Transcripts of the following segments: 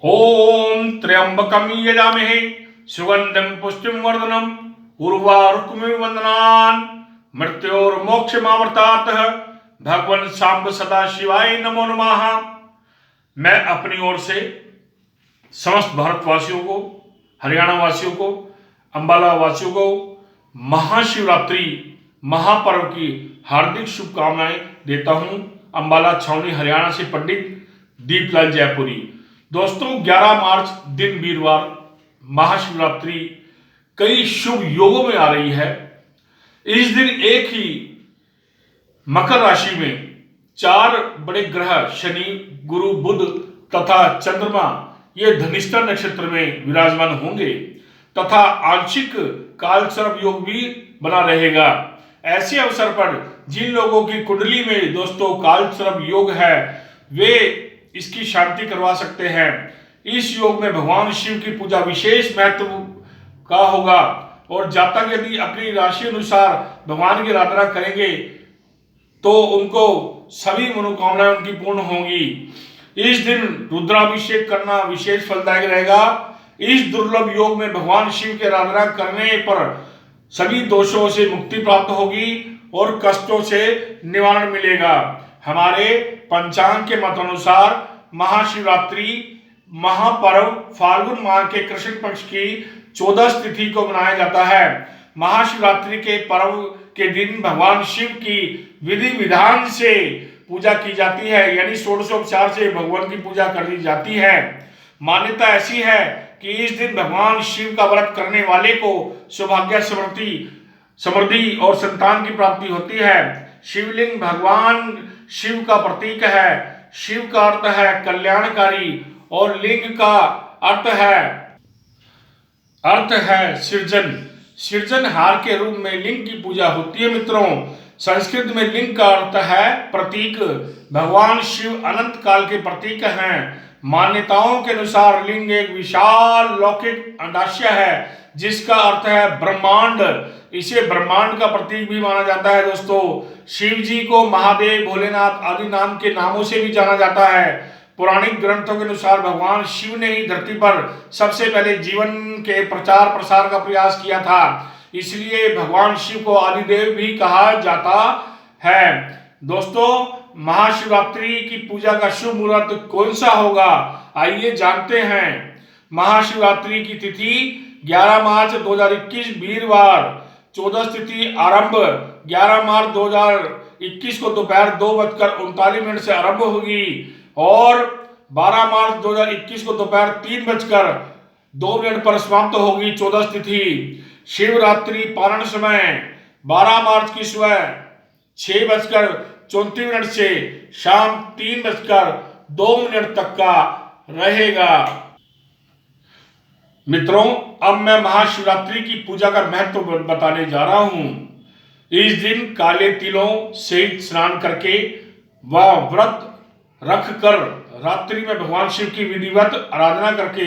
ओम त्र्यंबकम यजामहे सुगंधिम पुष्टिम वर्धनम उर्वारुकमिव वंदनान मृत्योर्मोक्षमामृतात् भगवन् सांब सदा शिवाय नमो नमः। मैं अपनी ओर से समस्त भारतवासियों को, हरियाणा वासियों को, अंबाला वासियों को महाशिवरात्रि महापर्व की हार्दिक शुभकामनाएं देता हूं। अंबाला छावनी हरियाणा से पंडित दीपलाल जयपुरी। दोस्तों, 11 मार्च दिन वीरवार महाशिवरात्रि कई शुभ योगों में आ रही है। इस दिन एक ही मकर राशि में 4 बड़े ग्रह शनि, गुरु, बुध तथा चंद्रमा ये धनिष्ठा नक्षत्र में विराजमान होंगे तथा आंशिक कालसर्प योग भी बना रहेगा। ऐसे अवसर पर जिन लोगों की कुंडली में दोस्तों कालसर्प योग है वे इसकी शांति करवा सकते हैं। इस योग में भगवान शिव की पूजा विशेष महत्व का होगा और जातक यदि अपनी राशि अनुसार भगवान की आराधना करेंगे तो उनको सभी मनोकामनाएं उनकी पूर्ण होंगी। इस दिन रुद्राभिषेक करना विशेष फलदायक रहेगा। इस दुर्लभ योग में भगवान शिव की आराधना करने पर सभी दोषों से मुक्ति प्राप्त होगी और कष्टों से निवारण मिलेगा। हमारे पंचांग के मत अनुसार महाशिवरात्रि महापर्व फाल्गुन माह के कृष्ण पक्ष की 14 तिथि को मनाया जाता है। महाशिवरात्रि के पर्व के दिन भगवान शिव की विधि विधान से पूजा की जाती है, यानी षोडशोपचार से भगवान की पूजा करी जाती है। मान्यता ऐसी है कि इस दिन भगवान शिव का व्रत करने वाले को सौभाग्य, समृद्धि और संतान की प्राप्ति होती है। शिवलिंग भगवान शिव का प्रतीक है। शिव का अर्थ है कल्याणकारी और लिंग का अर्थ है सृजनहार के रूप में लिंग की पूजा होती है। मित्रों, संस्कृत में लिंग का अर्थ है प्रतीक। भगवान शिव अनंत काल के प्रतीक हैं। मान्यताओं के अनुसार लिंग एक विशाल लौकिक अंडाशय है जिसका अर्थ है ब्रह्मांड। इसे ब्रह्मांड का प्रतीक भी माना जाता है। दोस्तों, शिव जी को महादेव, भोलेनाथ आदि नाम के नामों से भी जाना जाता है। पौराणिक ग्रंथों के अनुसार भगवान शिव ने ही धरती पर सबसे पहले जीवन के प्रचार प्रसार का प्रयास किया था, इसलिए भगवान शिव को आदिदेव भी कहा जाता है। दोस्तों, महाशिवरात्रि की पूजा का शुभ मुहूर्त कौन सा होगा, आइए जानते हैं। महाशिवरात्रि की तिथि 11 मार्च 2021 वीरवार, 14 तिथि आरंभ 11 मार्च 2021 को दोपहर 2:39 से आरंभ होगी और 12 मार्च 2021 को दोपहर 3:02 पर समाप्त होगी 14 तिथि। शिवरात्रि पारण समय 12 मार्च की सुबह 6:34 से शाम 3:02 तक का रहेगा। मित्रों, अब मैं महाशिवरात्रि की पूजा का महत्व बताने जा रहा हूं। इस दिन काले तिलों सहित स्नान करके व व्रत रख कर रात्रि में भगवान शिव की विधिवत आराधना करके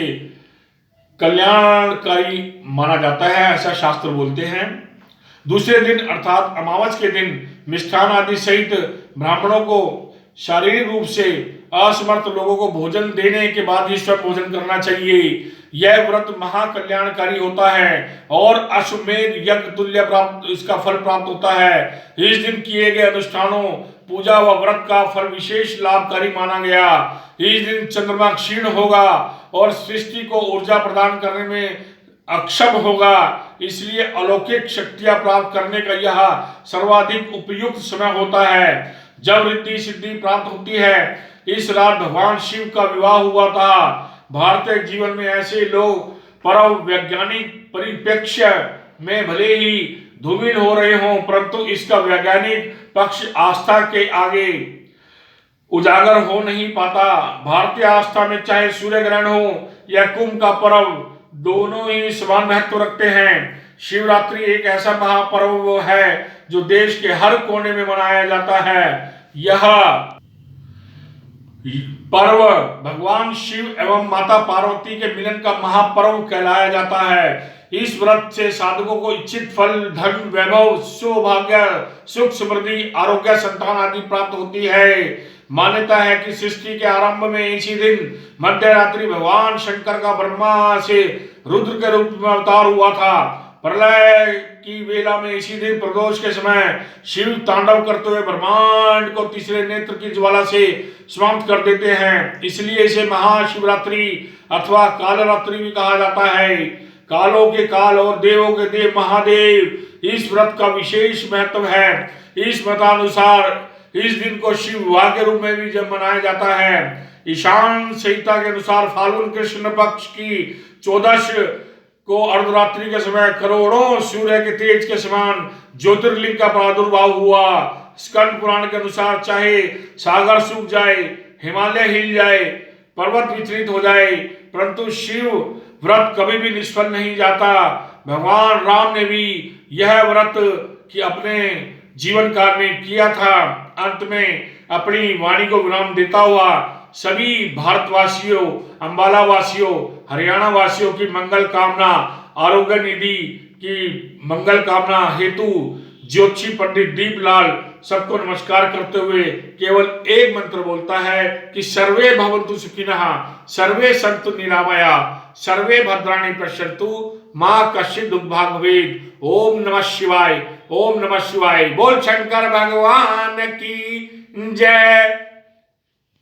कल्याणकारी माना जाता है, ऐसा शास्त्र बोलते हैं। दूसरे दिन अर्थात अमावस के दिन मिष्ठान आदि सहित ब्राह्मणों को शारीरिक रूप से असमर्थ लोगों को भोजन देने के बाद ही स्वयं भोजन करना चाहिए। यह व्रत महाकल्याणकारी होता है और अश्वमेध यज्ञ तुल्य इसका फल प्राप्त होता है। इस दिन किए गए अनुष्ठानों, पूजा व व्रत का फल विशेष लाभकारी माना गया। इस दिन चंद्रमा क्षीण होगा और सृष्टि को ऊर्जा प्रदान करने में अक्षम होगा, इसलिए अलौकिक शक्तियां प्राप्त करने का यह सर्वाधिक उपयुक्त समय होता है जब रिद्धि सिद्धि प्राप्त होती है। इस रात भगवान शिव का विवाह हुआ था। भारतीय जीवन में ऐसे लोग परम वैज्ञानिक परिप्रेक्ष्य में भले ही धूमिल हो रहे हों, परंतु इसका वैज्ञानिक पक्ष आस्था के आगे उजागर हो नहीं पाता। भारतीय आस्था में चाहे सूर्य ग्रहण हो या कुंभ का पर्व, दोनों ही समान महत्व रखते हैं। शिवरात्रि एक ऐसा महापर्व है जो देश के हर कोने में मनाया जाता है। यह पर्व भगवान शिव एवं माता पार्वती के मिलन का महापर्व कहलाया जाता है। इस व्रत से साधकों को इच्छित फल, धन, वैभव, सौभाग्य, सुख, समृद्धि, आरोग्य, संतान आदि प्राप्त होती है। मान्यता है कि सृष्टि के आरंभ में इसी दिन मध्य रात्रि भगवान शंकर का ब्रह्मा से रुद्र के रूप में अवतार हुआ था। प्रलय की वेला में इसी दिन प्रदोष के समय शिव तांडव करते हुए ब्रह्मांड को तीसरे नेत्र की ज्वाला से समाप्त कर देते हैं। इसलिए इसे महाशिवरात्रि अथवा कालरात्रि भी कहा जाता है। कालों के काल और देवों के देव महादेव, इस व्रत का विशेष महत्व है। इस मतानुसार इस दिन को शिव विवाह के रूप में भी जब मनाया जाता है। ईशान संहिता के अनुसार फाल्गुन कृष्ण पक्ष की 14 को अर्धरात्रि के समय करोड़ों सूर्य के तेज के समान ज्योतिर्लिंग का प्रादुर्भाव हुआ। स्कंद पुराण के अनुसार चाहे सागर सूख जाए, हिमालय हिल जाए, पर्वत विचलित हो जाए, परंतु शिव व्रत कभी भी निष्फल नहीं जाता। भगवान राम ने भी यह व्रत कि अपने जीवन काल में किया था। अंत में अपनी वाणी को विराम देता हुआ सभी भारतवासियों, अंबाला वासियों, हरियाणा वासियों की मंगल कामना, आरोग्य निधि की मंगल कामना हेतु ज्योतिषी पंडित दीपलाल सबको नमस्कार करते हुए केवल एक मंत्र बोलता है कि सर्वे भवन्तु सुखिनः, सर्वे सन्तु निरामया, सर्वे भद्राणि पश्यन्तु, मां कश्चित् दुर्भाग् भवेत्। ओम नमः शिवाय, ओम नमः शिवाय। बोल शंकर भगवान की जय।